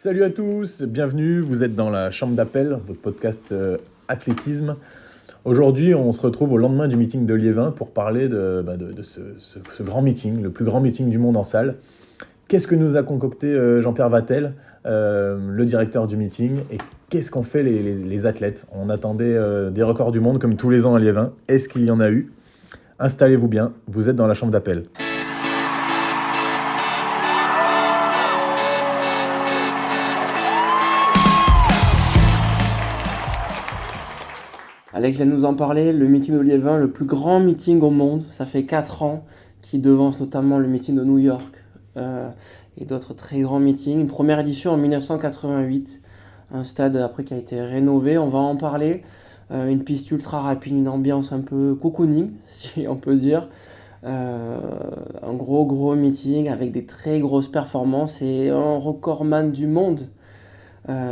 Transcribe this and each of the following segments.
Salut à tous, bienvenue, vous êtes dans la chambre d'appel, votre podcast athlétisme. Aujourd'hui, on se retrouve au lendemain du meeting de Liévin pour parler de ce grand meeting, le plus grand meeting du monde en salle. Qu'est-ce que nous a concocté Jean-Pierre Vattel, le directeur du meeting, et qu'est-ce qu'ont fait les athlètes? On attendait des records du monde comme tous les ans à Liévin. Est-ce qu'il y en a eu? Installez-vous bien, vous êtes dans la chambre d'appel. Alex vient de nous en parler, le meeting de Liévin, le plus grand meeting au monde, ça fait 4 ans, qui devance notamment le meeting de New York et d'autres très grands meetings. Une première édition en 1988, un stade après qui a été rénové, on va en parler. Une piste ultra rapide, une ambiance un peu cocooning, si on peut dire. Un gros meeting avec des très grosses performances et un recordman du monde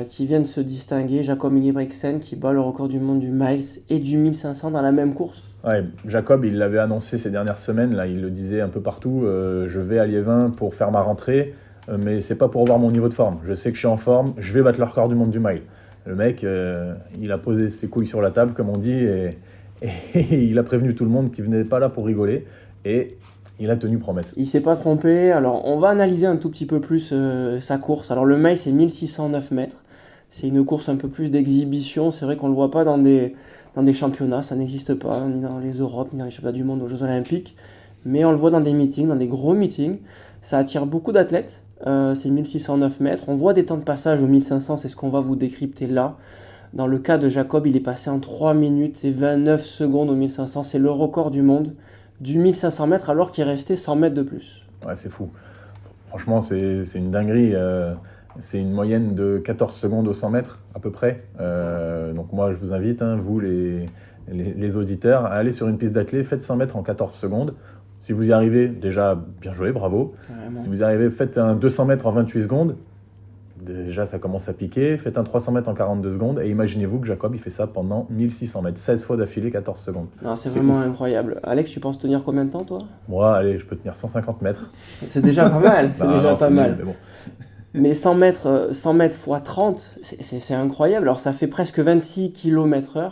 qui vient de se distinguer, Jacob Ingebrigtsen, qui bat le record du monde du miles et du 1500 dans la même course. Ouais, Jacob, il l'avait annoncé ces dernières semaines, là, il le disait un peu partout, je vais à Liévin pour faire ma rentrée, mais c'est pas pour voir mon niveau de forme. Je sais que je suis en forme, je vais battre le record du monde du mile. Le mec, il a posé ses couilles sur la table, comme on dit, et il a prévenu tout le monde qu'il venait pas là pour rigoler, et il a tenu promesse. Il s'est pas trompé. Alors, on va analyser un tout petit peu plus sa course. Alors, le mile, c'est 1609 mètres. C'est une course un peu plus d'exhibition. C'est vrai qu'on le voit pas dans des championnats. Ça n'existe pas, ni dans les Europes, ni dans les championnats du monde, aux Jeux Olympiques. Mais on le voit dans des meetings, dans des gros meetings. Ça attire beaucoup d'athlètes. C'est 1609 mètres. On voit des temps de passage au 1500. C'est ce qu'on va vous décrypter là. Dans le cas de Jacob, il est passé en 3 minutes et 29 secondes au 1500. C'est le record du monde du 1500 mètres alors qu'il restait 100 mètres de plus. Ouais, c'est fou. Franchement, c'est une dinguerie. C'est une moyenne de 14 secondes au 100 mètres à peu près. Donc moi, je vous invite, vous les auditeurs, à aller sur une piste d'athlée, faites 100 mètres en 14 secondes. Si vous y arrivez, déjà, bien joué, bravo. Carrément. Si vous y arrivez, faites un 200 mètres en 28 secondes. Déjà, ça commence à piquer. Faites un 300 mètres en 42 secondes. Et imaginez-vous que Jacob, il fait ça pendant 1600 mètres. 16 fois d'affilée, 14 secondes. Non, c'est vraiment ouf. Incroyable. Alex, tu penses tenir combien de temps, toi? Moi, allez, je peux tenir 150 mètres. C'est déjà pas mal. C'est déjà pas mal. Nul, mais bon. Mais 100 mètres x 30, c'est incroyable. Alors, ça fait presque 26 km/h.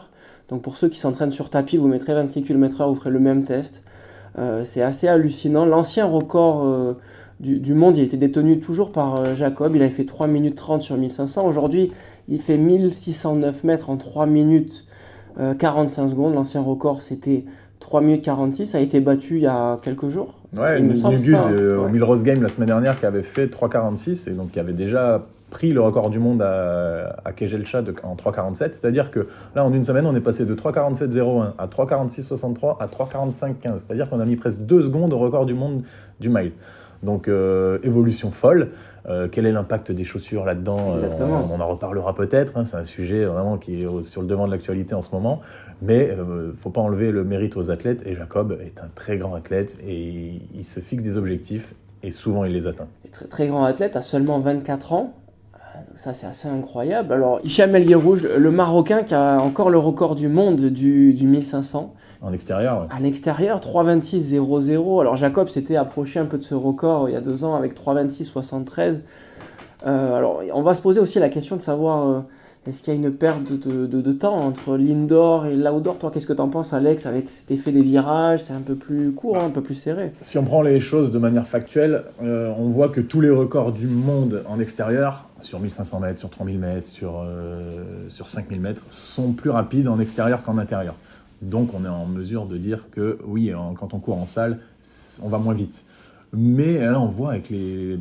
Donc, pour ceux qui s'entraînent sur tapis, vous mettrez 26 km/h, vous ferez le même test. C'est assez hallucinant. L'ancien record du monde, il a été détenu toujours par Jacob. Il avait fait 3 minutes 30 sur 1500. Aujourd'hui, il fait 1609 mètres en 3 minutes 45 secondes. L'ancien record, c'était 3 minutes 46. Ça a été battu il y a quelques jours. Ouais, Nugus au Millrose Game la semaine dernière qui avait fait 3,46 et donc qui avait déjà pris le record du monde à Kejelcha en 3,47. C'est-à-dire que là, en une semaine, on est passé de 3,47,01 à 3,46,63 à 3,45,15. C'est-à-dire qu'on a mis presque 2 secondes au record du monde du miles. Donc, évolution folle. Quel est l'impact des chaussures là-dedans? On en reparlera peut-être. C'est un sujet vraiment qui est sur le devant de l'actualité en ce moment. Mais il ne faut pas enlever le mérite aux athlètes. Et Jacob est un très grand athlète et il se fixe des objectifs et souvent il les atteint. Et très, très grand athlète, à seulement 24 ans. Ça, c'est assez incroyable. Alors, Hicham El Guerrouj, le Marocain qui a encore le record du monde du 1500. En extérieur, ouais. En extérieur, 3,26,00. Alors, Jacob s'était approché un peu de ce record il y a 2 ans avec 3,26,73. Alors, on va se poser aussi la question de savoir est-ce qu'il y a une perte de temps entre l'indoor et l'outdoor? Toi, qu'est-ce que tu en penses, Alex, avec cet effet des virages? C'est un peu plus court, un peu plus serré. Si on prend les choses de manière factuelle, on voit que tous les records du monde en extérieur, sur 1500 mètres, sur 3000 mètres, sur 5000 mètres, sont plus rapides en extérieur qu'en intérieur. Donc on est en mesure de dire que oui, quand on court en salle, on va moins vite. Mais là, on voit avec les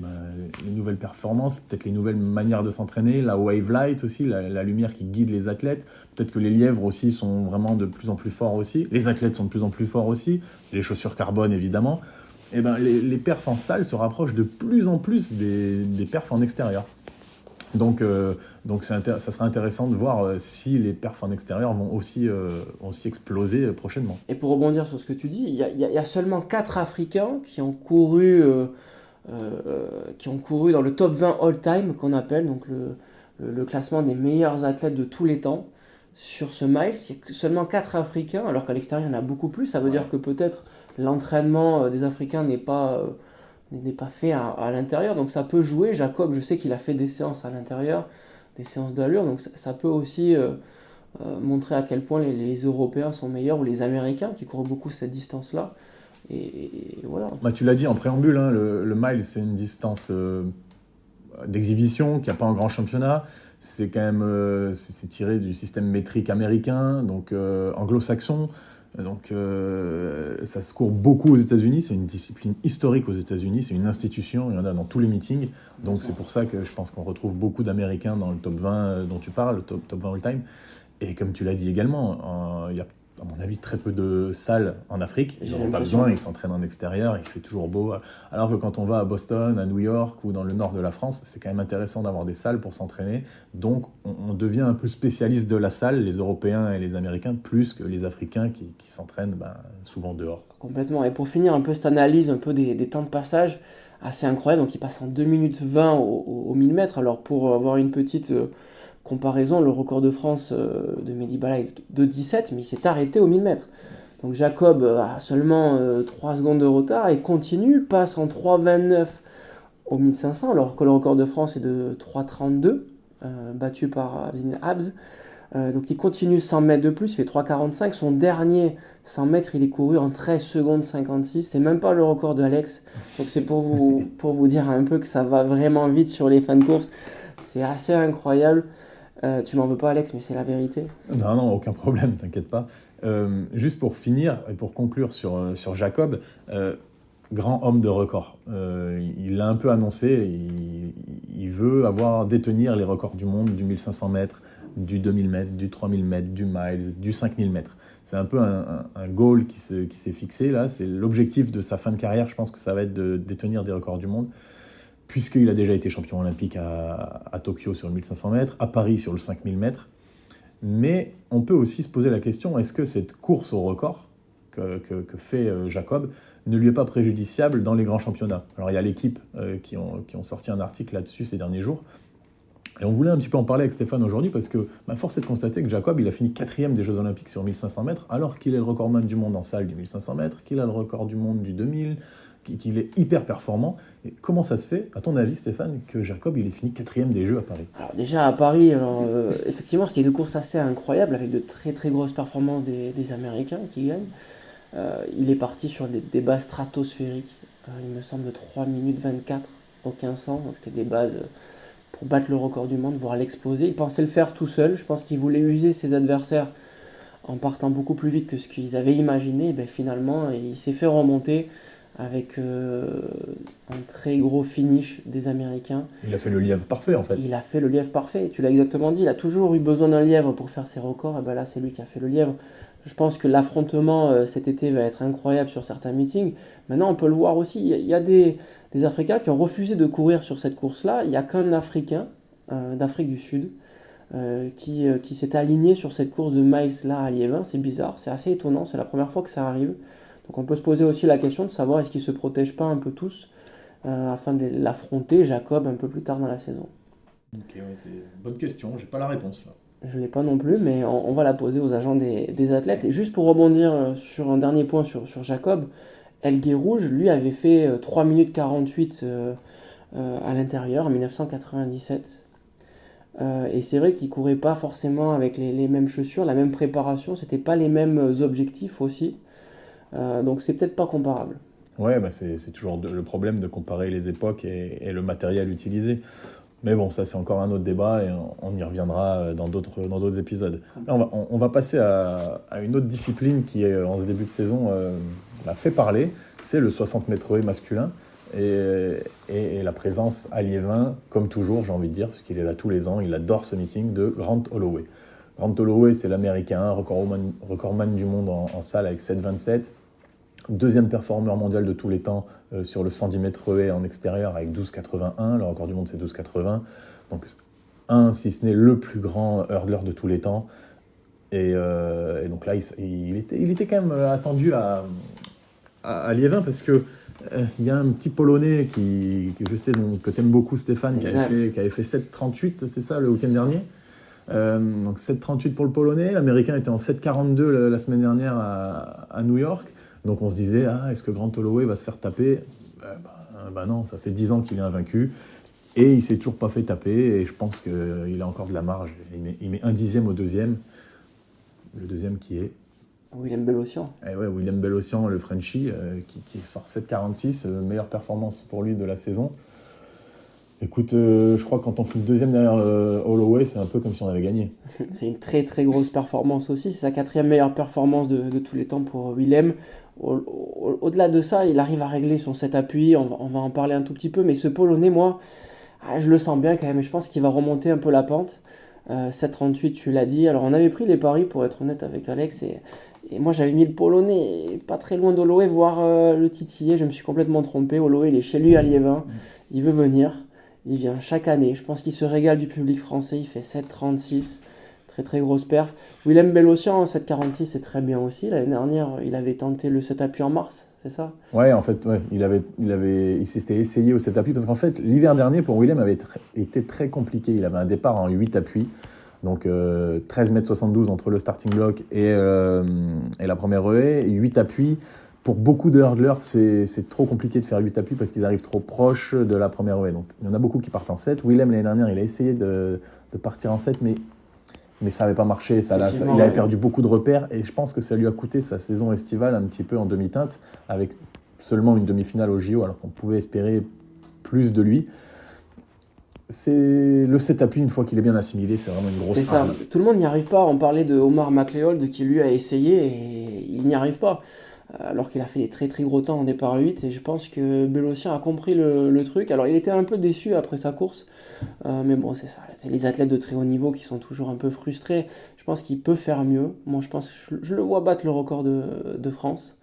nouvelles performances, peut-être les nouvelles manières de s'entraîner, la wave light aussi, la lumière qui guide les athlètes. Peut-être que les lièvres aussi sont vraiment de plus en plus forts aussi. Les athlètes sont de plus en plus forts aussi. Les chaussures carbone, évidemment. Et les perfs en salle se rapprochent de plus en plus des perfs en extérieur. Donc ça sera intéressant de voir si les perfs en extérieur vont aussi exploser prochainement. Et pour rebondir sur ce que tu dis, il y a seulement 4 Africains qui ont couru dans le top 20 all-time, qu'on appelle, donc le classement des meilleurs athlètes de tous les temps. Sur ce mile, il y a seulement 4 Africains, alors qu'à l'extérieur, il y en a beaucoup plus. Ça veut dire que peut-être l'entraînement des Africains n'est pas n'est pas fait à l'intérieur. Donc ça peut jouer. Jacob, je sais qu'il a fait des séances à l'intérieur, des séances d'allure. Donc ça peut aussi montrer à quel point les Européens sont meilleurs ou les Américains qui courent beaucoup cette distance-là. Et voilà. Bah, tu l'as dit en préambule, hein, le mile, c'est une distance d'exhibition qu'il n'y a pas en grand championnat. C'est quand même c'est tiré du système métrique américain, donc anglo-saxon. Donc ça se court beaucoup aux États-Unis, c'est une discipline historique aux États-Unis, c'est une institution, il y en a dans tous les meetings. Donc c'est pour ça que je pense qu'on retrouve beaucoup d'Américains dans le top 20 dont tu parles, le top 20 all-time. Et comme tu l'as dit également, il y a à mon avis très peu de salles en Afrique, ils n'en ont pas besoin, ils s'entraînent en extérieur, il fait toujours beau. Alors que quand on va à Boston, à New York ou dans le nord de la France, c'est quand même intéressant d'avoir des salles pour s'entraîner. Donc on devient un peu spécialiste de la salle, les Européens et les Américains, plus que les Africains qui s'entraînent souvent dehors. Complètement. Et pour finir un peu cette analyse un peu des temps de passage, assez incroyable, donc il passe en 2 minutes 20 au 1000 mètres. Alors pour avoir une petite comparaison, le record de France de Mehdi Bala est de 17, mais il s'est arrêté au 1000 mètres. Donc Jacob a seulement 3 secondes de retard et continue, passe en 3,29 au 1500, alors que le record de France est de 3,32, battu par Abdine Abz. Donc il continue 100 mètres de plus, il fait 3,45. Son dernier 100 mètres, il est couru en 13 secondes 56. C'est même pas le record de Alex. Donc c'est pour vous dire un peu que ça va vraiment vite sur les fins de course. C'est assez incroyable. Tu m'en veux pas, Alex, mais c'est la vérité. Non, aucun problème, t'inquiète pas. Juste pour finir et pour conclure sur Jacob, grand homme de record. Il l'a un peu annoncé, il veut détenir les records du monde du 1500 mètres, du 2000 mètres, du 3000 mètres, du miles, du 5000 mètres. C'est un peu un goal qui s'est fixé là, c'est l'objectif de sa fin de carrière, je pense que ça va être de détenir des records du monde, puisqu'il a déjà été champion olympique à Tokyo sur le 1500 mètres, à Paris sur le 5000 mètres. Mais on peut aussi se poser la question, est-ce que cette course au record que fait Jacob ne lui est pas préjudiciable dans les grands championnats? Alors il y a l'équipe qui ont sorti un article là-dessus ces derniers jours, et on voulait un petit peu en parler avec Stéphane aujourd'hui, parce que force est de constater que Jacob, il a fini 4e des Jeux Olympiques sur 1500 mètres, alors qu'il est le recordman du monde en salle du 1500 mètres, qu'il a le record du monde du 2000, qu'il est hyper performant. Et comment ça se fait, à ton avis, Stéphane, que Jacob il ait fini 4e des Jeux à Paris? Alors déjà à Paris, effectivement c'était une course assez incroyable avec de très très grosses performances des Américains qui gagnent. Il est parti sur des bases stratosphériques, il me semble de 3 minutes 24 au 1500, donc c'était des bases pour battre le record du monde, voire l'exploser. Il pensait le faire tout seul, je pense qu'il voulait user ses adversaires en partant beaucoup plus vite que ce qu'ils avaient imaginé. Et bien finalement il s'est fait remonter avec un très gros finish des Américains. Il a fait le lièvre parfait en fait. Il a fait le lièvre parfait, tu l'as exactement dit, il a toujours eu besoin d'un lièvre pour faire ses records, et ben là c'est lui qui a fait le lièvre. Je pense que l'affrontement cet été va être incroyable sur certains meetings. Maintenant on peut le voir aussi, il y a des Africains qui ont refusé de courir sur cette course-là. Il n'y a qu'un Africain d'Afrique du Sud qui s'est aligné sur cette course de miles là à Liévin. C'est bizarre, c'est assez étonnant, c'est la première fois que ça arrive. Donc on peut se poser aussi la question de savoir est-ce qu'ils ne se protègent pas un peu tous afin de l'affronter, Jacob, un peu plus tard dans la saison. Ok, ouais, c'est une bonne question, j'ai pas la réponse là. Je ne l'ai pas non plus, mais on va la poser aux agents des athlètes. Et juste pour rebondir sur un dernier point sur Jacob, El Guérouge, lui, avait fait 3 minutes 48 à l'intérieur en 1997. Et c'est vrai qu'il ne courait pas forcément avec les mêmes chaussures, la même préparation, c'était pas les mêmes objectifs aussi. Donc c'est peut-être pas comparable. Ouais, c'est toujours le problème de comparer les époques et le matériel utilisé. Mais bon, ça c'est encore un autre débat et on y reviendra dans d'autres épisodes. Là, on va passer à une autre discipline qui, en ce début de saison, a fait parler. C'est le 60 mètres haies masculin et la présence à Liévin, comme toujours, j'ai envie de dire, parce qu'il est là tous les ans, il adore ce meeting, de Grant Holloway. Grant Holloway, c'est l'Américain, recordman du monde en salle avec 7,27. Deuxième performeur mondial de tous les temps sur le 110 mètres haies en extérieur avec 12,81. Le record du monde, c'est 12,80. Donc, si ce n'est le plus grand hurdler de tous les temps. Et donc là, il était quand même attendu à Liévin parce que il y a un petit Polonais que je sais que tu aimes beaucoup, Stéphane, qui avait fait 7,38, c'est ça, le week-end dernier. Donc 7,38 pour le Polonais. L'Américain était en 7,42 la semaine dernière à New York. Donc on se disait, est-ce que Grant Holloway va se faire taper ben non, ça fait 10 ans qu'il est invaincu. Et il s'est toujours pas fait taper. Et je pense qu'il a encore de la marge. Il met 1/10 au deuxième. Le deuxième qui est... Willem Bellossian. Eh ouais, Willem Bellossian, le Frenchie, qui sort 7,46, meilleure performance pour lui de la saison. Écoute, je crois que quand on fout le deuxième derrière Holloway, c'est un peu comme si on avait gagné. C'est une très très grosse performance aussi. C'est sa 4e meilleure performance de tous les temps pour Willem. Au-delà de ça, il arrive à régler son set appui. On va en parler un tout petit peu. Mais ce Polonais, moi, je le sens bien quand même. Je pense qu'il va remonter un peu la pente. 7,38, tu l'as dit. Alors, on avait pris les paris, pour être honnête avec Alex. Et moi, j'avais mis le Polonais pas très loin d'Holloway, voire le titiller. Je me suis complètement trompé. Holloway, il est chez lui à Liévin. Il veut venir. Il vient chaque année. Je pense qu'il se régale du public français. Il fait 7,36. Très très grosse perf. Willem Bellossian, 7,46, c'est très bien aussi. L'année dernière, il avait tenté le set appui en mars, c'est ça? Ouais, en fait, ouais, il s'était essayé au set appui parce qu'en fait, l'hiver dernier, pour Willem, avait été très compliqué. Il avait un départ en 8 appuis. Donc 13,72 m entre le starting block et la première haie. 8 appuis. Pour beaucoup de hurdlers, c'est trop compliqué de faire 8 appuis parce qu'ils arrivent trop proches de la première haie. Donc il y en a beaucoup qui partent en 7. Willem, l'année dernière, il a essayé de partir en 7, mais ça n'avait pas marché. Il avait perdu beaucoup de repères et je pense que ça lui a coûté sa saison estivale un petit peu en demi-teinte avec seulement une demi-finale au JO alors qu'on pouvait espérer plus de lui. C'est le set appui, une fois qu'il est bien assimilé, c'est vraiment une grosse arme. Tout le monde n'y arrive pas. On parlait de Omar McLeod qui lui a essayé et il n'y arrive pas. Alors qu'il a fait des très très gros temps en départ 8 et je pense que Bellossian a compris le truc. Alors il était un peu déçu après sa course, mais bon c'est ça, c'est les athlètes de très haut niveau qui sont toujours un peu frustrés. Je pense qu'il peut faire mieux. Moi je pense que je le vois battre le record de France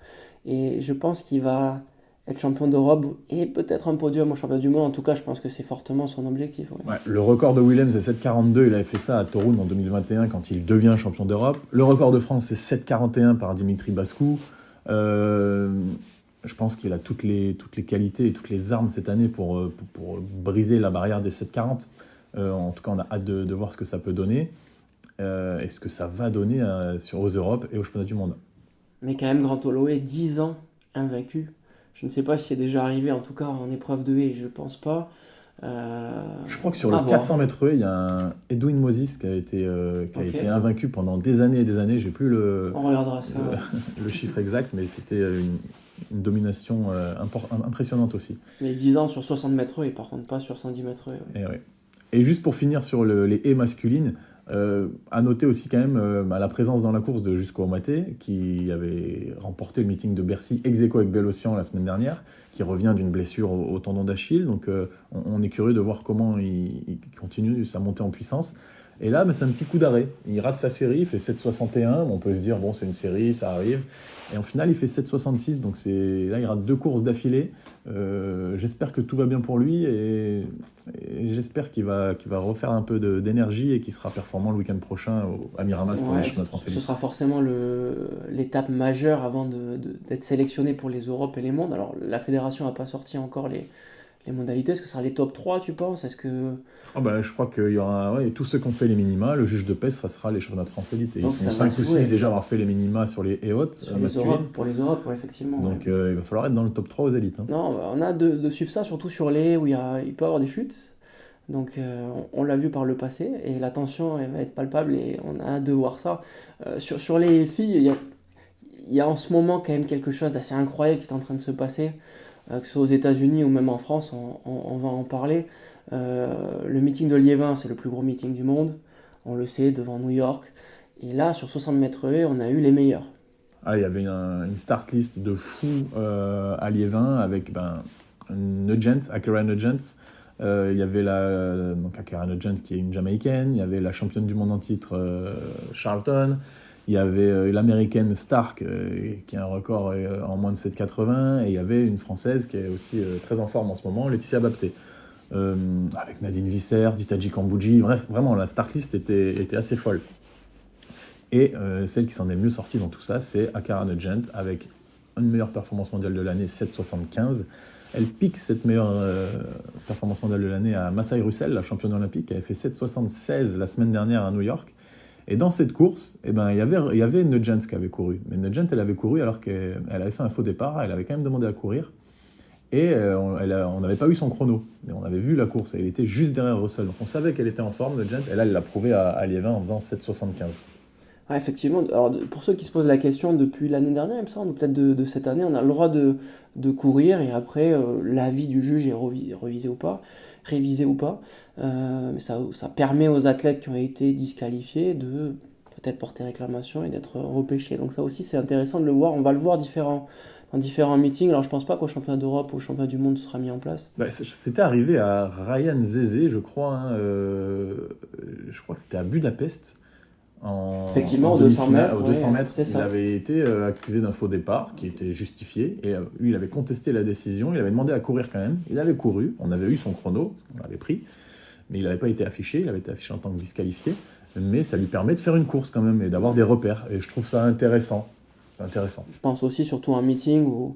et je pense qu'il va être champion d'Europe et peut-être un podium au championnat du monde. En tout cas je pense que c'est fortement son objectif. Ouais, le record de Willem c'est 7,42, il avait fait ça à Toruń en 2021 quand il devient champion d'Europe. Le record de France c'est 7,41 par Dimitri Bascou. Je pense qu'il a toutes les qualités et toutes les armes cette année pour briser la barrière des 7,40. En tout cas, on a hâte de voir ce que ça peut donner et ce que ça va donner aux Europes et aux championnats du monde. Mais quand même, Grand Holloway, 10 ans invaincu. Je ne sais pas si c'est déjà arrivé, en tout cas en épreuve de haie, je ne pense pas. Je crois que sur le 400 mètres haie, il y a un Edwin Moses qui a été invaincu pendant des années et des années. J'ai plus On regardera ça. Le chiffre exact, mais c'était une domination impressionnante aussi. Mais 10 ans sur 60 mètres haie, par contre pas sur 110 mètres haie. Ouais. Et juste pour finir sur les haies masculines, à noter aussi quand même la présence dans la course de Jusqu'au Maté, qui avait remporté le meeting de Bercy ex aequo avec Bellossian la semaine dernière, qui revient d'une blessure au tendon d'Achille. Donc on est curieux de voir comment il continue sa montée en puissance. Et là, c'est un petit coup d'arrêt. Il rate sa série, il fait 7,61. On peut se dire, bon, c'est une série, ça arrive. Et en finale, il fait 7,66. Donc là, il rate 2 courses d'affilée. J'espère que tout va bien pour lui et j'espère qu'il va refaire un peu d'énergie et qu'il sera performant le week-end prochain à Miramas pour les championnats de France. Ce sera forcément l'étape majeure avant d'être sélectionné pour les Europes et les mondes. Alors, la fédération n'a pas sorti encore les modalités. Est-ce que ce sera les top 3, tu penses? Je crois qu'il y aura tous ceux qui ont fait les minima. Le juge de paix, ça sera les championnats de France élite. Et ils sont 5 ou 6 déjà à avoir fait les minima sur les haies hautes. Pour les Europes, ouais, effectivement. Donc il va falloir être dans le top 3 aux élites. Hein. Non, on a de suivre ça, surtout sur les haies où il peut y avoir des chutes. Donc on l'a vu par le passé et la tension elle va être palpable et on a hâte de voir ça. Sur les filles, il y a en ce moment quand même quelque chose d'assez incroyable qui est en train de se passer. Que ce soit aux États-Unis ou même en France, on va en parler. Le meeting de Liévin, c'est le plus gros meeting du monde, on le sait, devant New York. Et là, sur 60 mètres haies, on a eu les meilleurs. Il y avait une start list de fou à Liévin avec Akira Nugent. Il y avait Akira Nugent qui est une Jamaïcaine. Il y avait la championne du monde en titre Charlton. Il y avait l'américaine Stark qui a un record en moins de 7,80 et il y avait une française qui est aussi très en forme en ce moment, Laetitia Bapté. Avec Nadine Visser, Ditaji Kambouji, vraiment la start list était assez folle. Et celle qui s'en est le mieux sortie dans tout ça, c'est Akira Nugent avec une meilleure performance mondiale de l'année, 7,75. Elle pique cette meilleure performance mondiale de l'année à Masai Russell, la championne olympique, qui avait fait 7,76 la semaine dernière à New York. Et dans cette course, il y avait Nugent qui avait couru. Mais Nugent, elle avait couru alors qu'elle avait fait un faux départ. Elle avait quand même demandé à courir. Et on n'avait pas eu son chrono, mais on avait vu la course, et elle était juste derrière Russell. Donc on savait qu'elle était en forme, le Gent, et là elle l'a prouvé à Liévin en faisant 7,75. Ouais, effectivement. Alors, pour ceux qui se posent la question depuis l'année dernière, il me semble, ou peut-être de cette année, on a le droit de courir et après, l'avis du juge est révisé ou pas. Révisé ou pas. Mais ça permet aux athlètes qui ont été disqualifiés de peut-être porter réclamation et d'être repêchés. Donc, ça aussi, c'est intéressant de le voir. On va le voir dans différents meetings. Alors, je pense pas qu'au championnat d'Europe ou au championnat du monde ce sera mis en place. Bah, c'était arrivé à Ryan Zezé, je crois. Hein, je crois que c'était à Budapest. Effectivement, En aux 200 demi-finale, mètres, aux 200 ouais, mètres, c'est il ça. avait été accusé d'un faux départ qui était justifié. Et lui, il avait contesté la décision. Il avait demandé à courir quand même. Il avait couru. On avait eu son chrono. On l'avait pris. Mais il n'avait pas été affiché. Il avait été affiché en tant que disqualifié. Mais ça lui permet de faire une course quand même et d'avoir des repères. Et je trouve ça intéressant. C'est intéressant. Je pense aussi surtout à un meeting où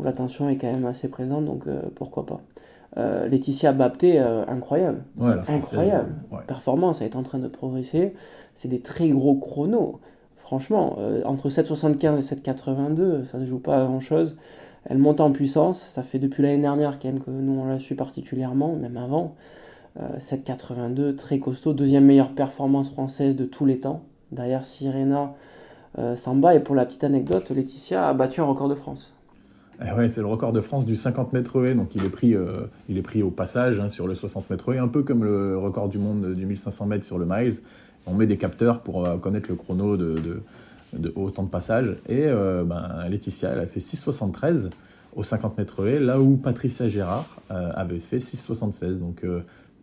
la tension est quand même assez présente, donc pourquoi pas. Laetitia Bapté, incroyable. Ouais, la française. Incroyable. Ouais. Performance, elle est en train de progresser. C'est des très gros chronos. Franchement, entre 7,75 et 7,82, ça ne se joue pas à grand-chose. Elle monte en puissance. Ça fait depuis l'année dernière quand même que nous, on la suit particulièrement, même avant. 7,82, très costaud. Deuxième meilleure performance française de tous les temps. Derrière Sirena Samba. Et pour la petite anecdote, Laetitia a battu un record de France. Ouais, c'est le record de France du 50 mètres haies, donc il est pris au passage hein, sur le 60 mètres haies, un peu comme le record du monde du 1500 mètres sur le miles. On met des capteurs pour connaître le chrono de haut temps de passage. Et Laetitia, elle a fait 6,73 au 50 mètres haies, là où Patricia Gérard avait fait 6,76. Donc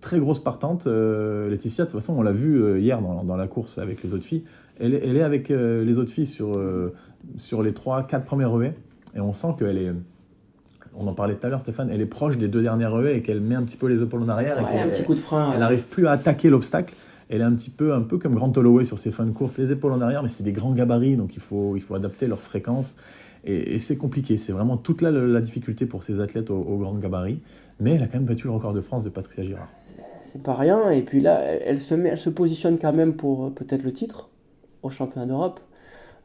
très grosse partante. Laetitia, de toute façon, on l'a vu hier dans la course avec les autres filles. Elle est avec les autres filles sur les 3-4 premières haies. Et on sent qu'elle est, on en parlait tout à l'heure Stéphane, elle est proche des 2 dernières haies et qu'elle met un petit peu les épaules en arrière Ouais, et un petit coup de frein. elle n'arrive plus à attaquer l'obstacle. Elle est un peu comme Grant Holloway sur ses fins de course, les épaules en arrière, mais c'est des grands gabarits, donc il faut adapter leur fréquence. Et c'est compliqué, c'est vraiment toute la difficulté pour ces athlètes au grand gabarit. Mais elle a quand même battu le record de France de Patricia Girard. C'est pas rien. Et puis là, elle se positionne quand même pour peut-être le titre au championnat d'Europe.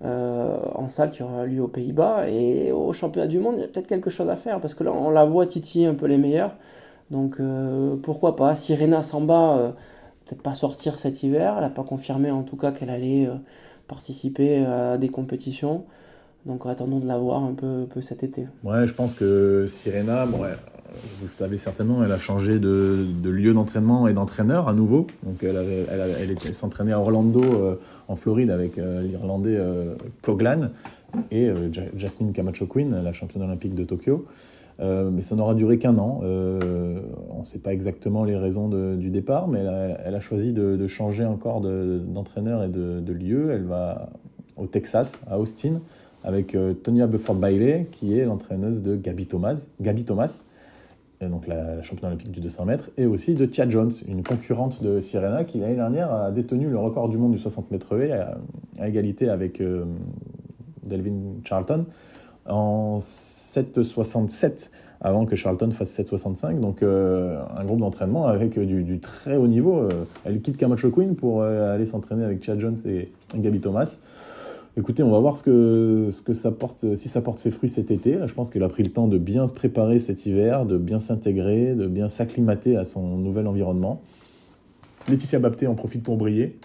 En salle qui aura lieu aux Pays-Bas et au championnat du monde il y a peut-être quelque chose à faire parce que là on la voit titiller un peu les meilleurs donc pourquoi pas. Sirena Samba peut-être pas sortir cet hiver, elle n'a pas confirmé en tout cas qu'elle allait participer à des compétitions, donc attendons de la voir un peu cet été. Ouais, je pense que Sirena, bon, vous le savez certainement, elle a changé de lieu d'entraînement et d'entraîneur à nouveau. Donc elle s'entraînait à Orlando, en Floride, avec l'Irlandais Coghlan et Jasmine Camacho-Quinn, la championne olympique de Tokyo. Mais ça n'aura duré qu'un an. On ne sait pas exactement les raisons du départ, mais elle a choisi de changer encore d'entraîneur et de lieu. Elle va au Texas, à Austin, avec Tonya Bufford-Bailey, qui est l'entraîneuse de Gabi Thomas, donc la championne olympique du 200 mètres, et aussi de Tia Jones, une concurrente de Sirena, qui l'année dernière a détenu le record du monde du 60 mètres haies, à égalité avec Delvin Charlton, en 7,67 avant que Charlton fasse 7,65. Donc un groupe d'entraînement avec du très haut niveau. Elle quitte Camacho Queen pour aller s'entraîner avec Tia Jones et Gabi Thomas. Écoutez, on va voir ce que ça porte, si ça porte ses fruits cet été. Là, je pense qu'elle a pris le temps de bien se préparer cet hiver, de bien s'intégrer, de bien s'acclimater à son nouvel environnement. Laetitia Bapté en profite pour briller.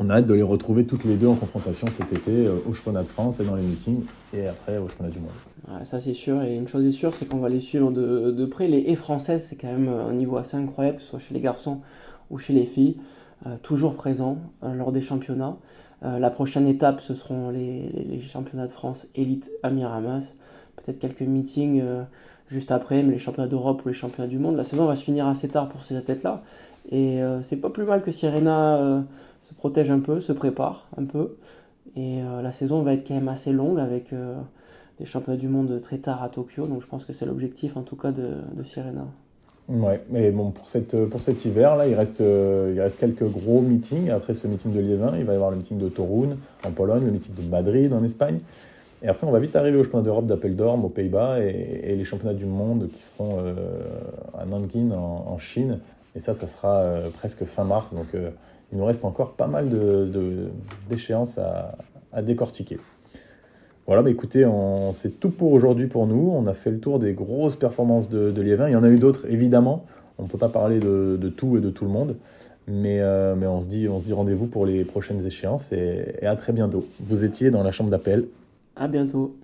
On a hâte de les retrouver toutes les deux en confrontation cet été au championnat de France et dans les meetings, et après au championnat du monde. Ouais, ça c'est sûr, et une chose est sûre, c'est qu'on va les suivre de près. Les haies françaises, c'est quand même un niveau assez incroyable, que ce soit chez les garçons ou chez les filles, toujours présents lors des championnats. La prochaine étape, ce seront les championnats de France élite à Miramas. Peut-être quelques meetings juste après, mais les championnats d'Europe ou les championnats du monde. La saison va se finir assez tard pour ces athlètes-là. Et c'est pas plus mal que Sirena se protège un peu, se prépare un peu. Et la saison va être quand même assez longue avec des championnats du monde très tard à Tokyo. Donc je pense que c'est l'objectif en tout cas de Sirena. Ouais, mais bon, pour cet hiver, là, il reste quelques gros meetings. Après ce meeting de Liévin, il va y avoir le meeting de Toruń en Pologne, le meeting de Madrid en Espagne. Et après, on va vite arriver au championnat d'Europe d'Apeldoorn aux Pays-Bas et les championnats du monde qui seront à Nankin en Chine. Et ça sera presque fin mars. Donc il nous reste encore pas mal d'échéances à décortiquer. Voilà, bah écoutez, c'est tout pour aujourd'hui pour nous. On a fait le tour des grosses performances de Liévin. Il y en a eu d'autres, évidemment. On ne peut pas parler de tout et de tout le monde. Mais on se dit rendez-vous pour les prochaines échéances et à très bientôt. Vous étiez dans la chambre d'appel. À bientôt.